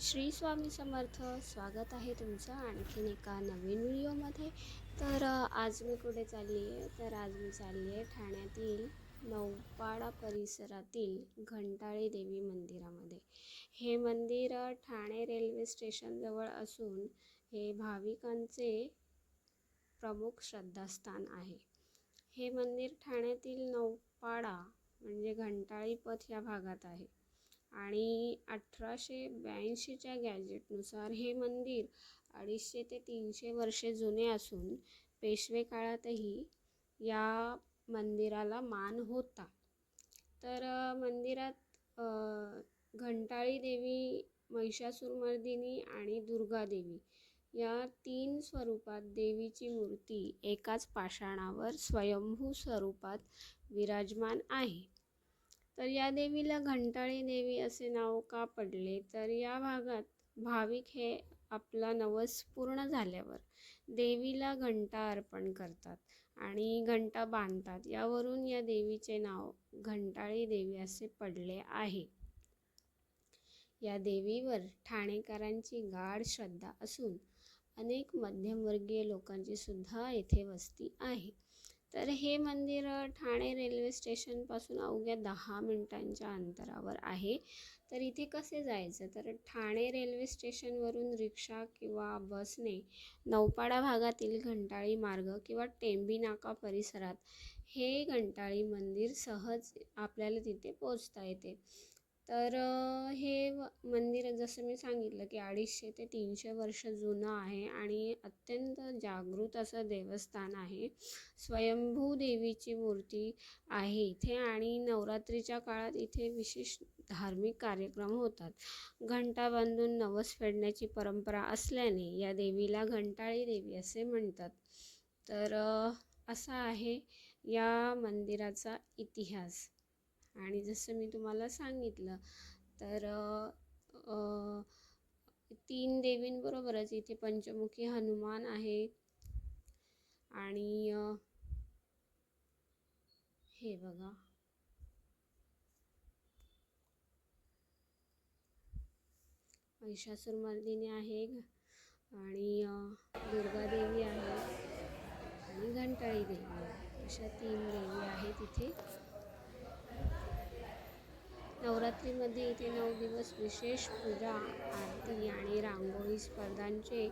श्री स्वामी समर्थ. स्वागत आहे तुमचं आणखीन एका नवीन व्हिडिओमध्ये. आज मी कुठे चालली आहे, आज मी चालली आहे ठाण्यातील नौपाडा परिसरातील घंटाळी देवी मंदिरामध्ये. हे मंदिर ठाणे रेल्वे स्टेशनजवळ असून हे भाविकांचे प्रमुख श्रद्धास्थान आहे. हे मंदिर ठाण्यातील नौपाडा म्हणजे घंटाळी पथ या भागात आहे आणि 1882च्या गॅजेटनुसार हे मंदिर 250 ते 300 वर्षे जुने असून पेशवे काळातही या मंदिराला मान होता. मंदिरात घंटाळी देवी, महिषासुरमर्दिनी आणि दुर्गा देवी या 3 स्वरूपात देवीची मूर्ती एकाच पाषाणावर स्वयंभू स्वरूपात विराजमान आहे. या देवीला घंटाळी देवी असे नाव का पडले, या भागात भाविक हे आपला नवस पूर्ण झाल्यावर देवीला घंटा अर्पण करतात आणि घंटा बांधतात. यावरून या देवीचे नाव घंटाळी देवी असे पडले आहे. या देवीवर ठाणेकरांची गाढ श्रद्धा असून अनेक मध्यमवर्गीय लोकांची सुद्धा येथे वस्ती आहे. हे मंदिर ठाणे रेल्वे स्टेशनपासून अवघ्या 10 मिनिटांच्या अंतरावर आहे. इथे कसे जायचं, ठाणे रेल्वे स्टेशनवरून रिक्षा किंवा बसने नौपाडा भागातील घंटाळी मार्ग किंवा टेंबी नाका परिसरात हे घंटाळी मंदिर सहज आपल्याला तिथे पोचता येते. हे मंदिर जसं मी सांगितलं की 250 ते 300 वर्ष जुनं आहे आणि अत्यंत जागृत असं देवस्थान आहे. स्वयंभू देवीची मूर्ती आहे इथे आणि नवरात्रीच्या काळात इथे विशेष धार्मिक कार्यक्रम होतात. घंटा बांधून नवस फेडण्याची परंपरा असल्याने या देवीला घंटाळी देवी असे म्हणतात. असा आहे या मंदिराचा इतिहास. आणि जसं मी तुम्हाला सांगितलं 3 देवींबरोबरच इथे पंचमुखी हनुमान आहे आणि हे बघा, महिषासुरमर्दिनी आहे आणि दुर्गा देवी आहे आणि घंटाळी देवी आहे. अशा 3 देवी आहेत इथे. नवरात्रीमध्ये इथे 9 दिवस विशेष पूजा, आरती आणि रांगोळी स्पर्धांचे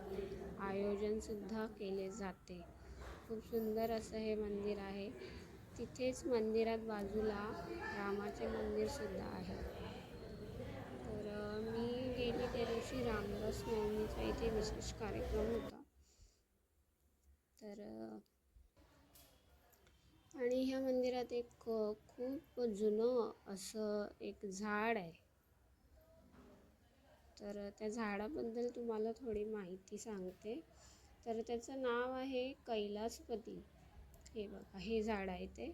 आयोजनसुद्धा केले जाते. खूप सुंदर असं हे मंदिर आहे. तिथेच मंदिरात बाजूला रामाचे मंदिरसुद्धा आहे. मी गेली त्या दिवशी रामदास नवमीचा इथे विशेष कार्यक्रम होता. आणि ह्या मंदिरात एक खूप जुनं असं एक झाड आहे. त्या झाडाबद्दल तुम्हाला थोडी माहिती सांगते. त्याचं नाव आहे कैलासपती. हे बघा, हे झाड आहे ते.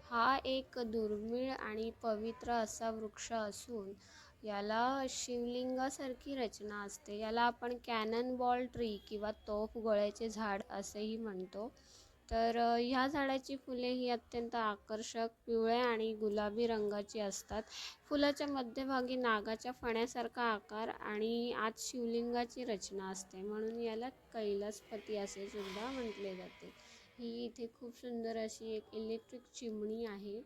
हा एक दुर्मिळ आणि पवित्र असा वृक्ष असून याला शिवलिंगासारखी रचना असते. याला आपण कॅनन बॉल ट्री किंवा तोफ गोळ्याचे झाड असेही म्हणतो. ह्या झाडाची फुले ही अत्यंत आकर्षक पिवळ्या आणि गुलाबी रंगाची असतात. फुलाच्या मध्यभागी नागाच्या फण्यासारखा आकार आणि आत शिवलिंगाची रचना असते, म्हणून याला कैलासपती असे सुद्धा म्हटले जाते. ही इथे खूप सुंदर अशी एक इलेक्ट्रिक चिमणी आहे.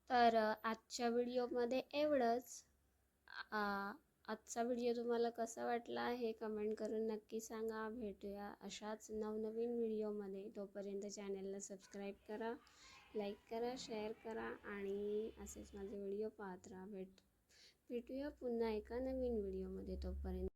आजच्या व्हिडिओमध्ये एवढंच. आजचा व्हिडिओ तुम्हाला कसा वाटला हे कमेंट करून नक्की सांगा. भेटूया अशाच नवनवीन व्हिडिओमध्ये. तोपर्यंत चॅनलला सबस्क्राईब करा, लाईक करा, शेअर करा आणि असेच माझे व्हिडिओ पाहत राहा. भेटूया पुन्हा एका नवीन व्हिडिओमध्ये. तोपर्यंत